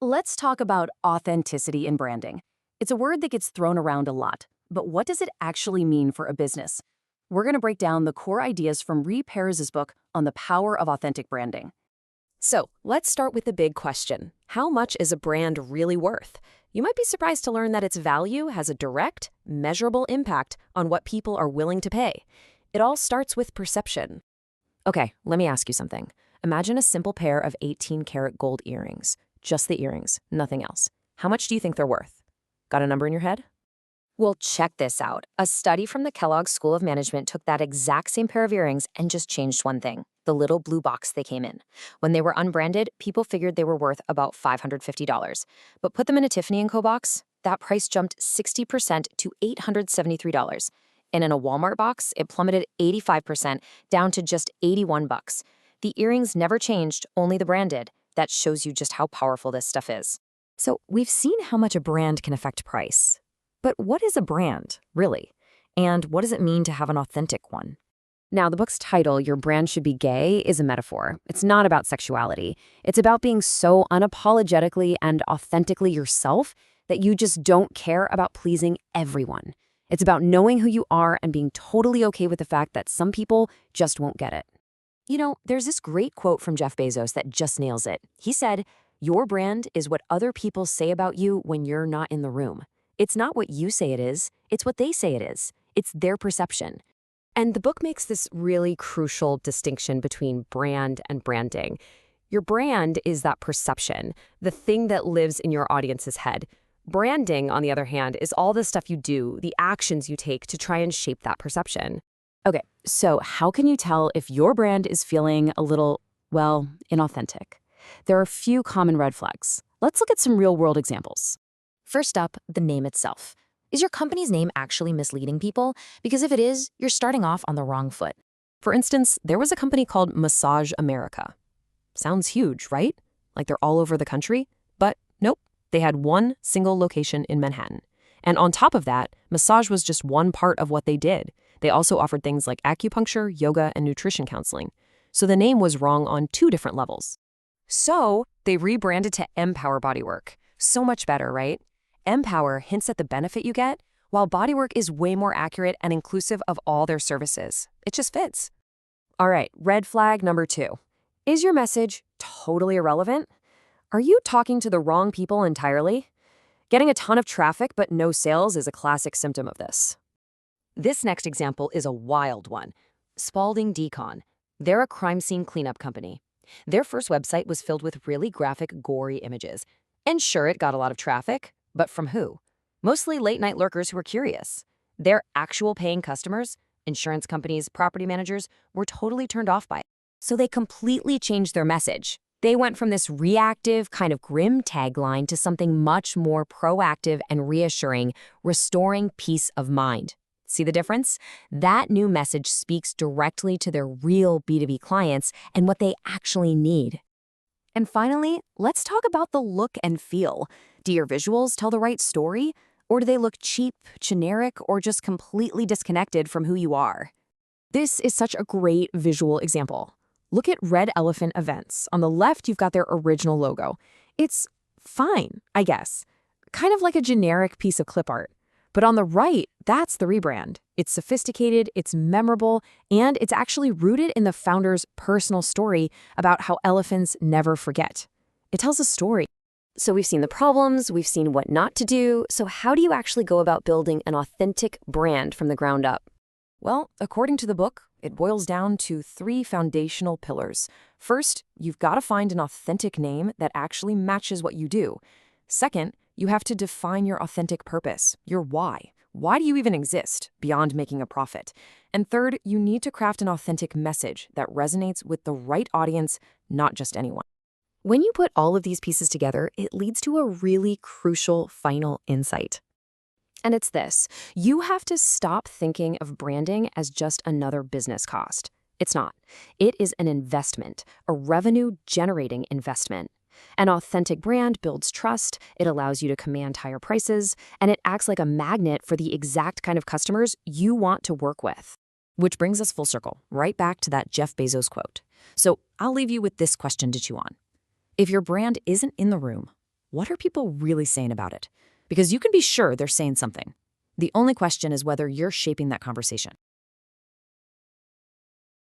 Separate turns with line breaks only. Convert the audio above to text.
Let's talk about authenticity in branding. It's a word that gets thrown around a lot, but what does it actually mean for a business? We're going to break down the core ideas from Re Perez's book on the power of authentic branding.
So, let's start with the big question. How much is a brand really worth? You might be surprised to learn that its value has a direct, measurable impact on what people are willing to pay. It all starts with perception. Okay, let me ask you something. Imagine a simple pair of 18-karat gold earrings. Just the earrings, nothing else. How much do you think they're worth? Got a number in your head? Well, check this out. A study from the Kellogg School of Management took that exact same pair of earrings and just changed one thing, the little blue box they came in. When they were unbranded, people figured they were worth about $550. But put them in a Tiffany & Co. box, that price jumped 60% to $873. And in a Walmart box, it plummeted 85% down to just $81. The earrings never changed, only the brand did. That shows you just how powerful this stuff is. So we've seen how much a brand can affect price. But what is a brand, really? And what does it mean to have an authentic one? Now, the book's title, Your Brand Should Be Gay, is a metaphor. It's not about sexuality. It's about being so unapologetically and authentically yourself that you just don't care about pleasing everyone. It's about knowing who you are and being totally okay with the fact that some people just won't get it. You know, there's this great quote from Jeff Bezos that just nails it. He said, "Your brand is what other people say about you when you're not in the room. It's not what you say it is, it's what they say it is. It's their perception." And the book makes this really crucial distinction between brand and branding. Your brand is that perception, the thing that lives in your audience's head. Branding, on the other hand, is all the stuff you do, the actions you take to try and shape that perception.
Okay, so how can you tell if your brand is feeling a little, well, inauthentic? There are a few common red flags. Let's look at some real-world examples.
First up, the name itself. Is your company's name actually misleading people? Because if it is, you're starting off on the wrong foot. For instance, there was a company called Massage America. Sounds huge, right? Like they're all over the country? But nope, they had one single location in Manhattan. And on top of that, massage was just one part of what they did. They also offered things like acupuncture, yoga, and nutrition counseling. So the name was wrong on two different levels. So they rebranded to Empower Bodywork. So much better, right? Empower hints at the benefit you get, while Bodywork is way more accurate and inclusive of all their services. It just fits. All right, red flag number 2. Is your message totally irrelevant? Are you talking to the wrong people entirely? Getting a ton of traffic but no sales is a classic symptom of this. This next example is a wild one. Spalding Decon. They're a crime scene cleanup company. Their first website was filled with really graphic, gory images. And sure, it got a lot of traffic. But from who? Mostly late-night lurkers who were curious. Their actual paying customers, insurance companies, property managers, were totally turned off by it. So they completely changed their message. They went from this reactive, kind of grim tagline to something much more proactive and reassuring, restoring peace of mind. See the difference? That new message speaks directly to their real B2B clients and what they actually need. And finally, let's talk about the look and feel. Do your visuals tell the right story? Or do they look cheap, generic, or just completely disconnected from who you are? This is such a great visual example. Look at Red Elephant Events. On the left, you've got their original logo. It's fine, I guess. Kind of like a generic piece of clip art. But on the right, that's the rebrand. It's sophisticated, it's memorable, and it's actually rooted in the founder's personal story about how elephants never forget. It tells a story. So we've seen the problems, we've seen what not to do. So how do you actually go about building an authentic brand from the ground up? Well, according to the book, it boils down to 3 foundational pillars. First, you've got to find an authentic name that actually matches what you do. Second, you have to define your authentic purpose, your why. Why do you even exist beyond making a profit? And third, you need to craft an authentic message that resonates with the right audience, not just anyone. When you put all of these pieces together, it leads to a really crucial final insight. And it's this: you have to stop thinking of branding as just another business cost. It's not. It is an investment, a revenue-generating investment. An authentic brand builds trust, it allows you to command higher prices, and it acts like a magnet for the exact kind of customers you want to work with. Which brings us full circle, right back to that Jeff Bezos quote. So I'll leave you with this question to chew on. If your brand isn't in the room,
what are people really saying about it? Because you can be sure they're saying something. The only question is whether you're shaping that conversation.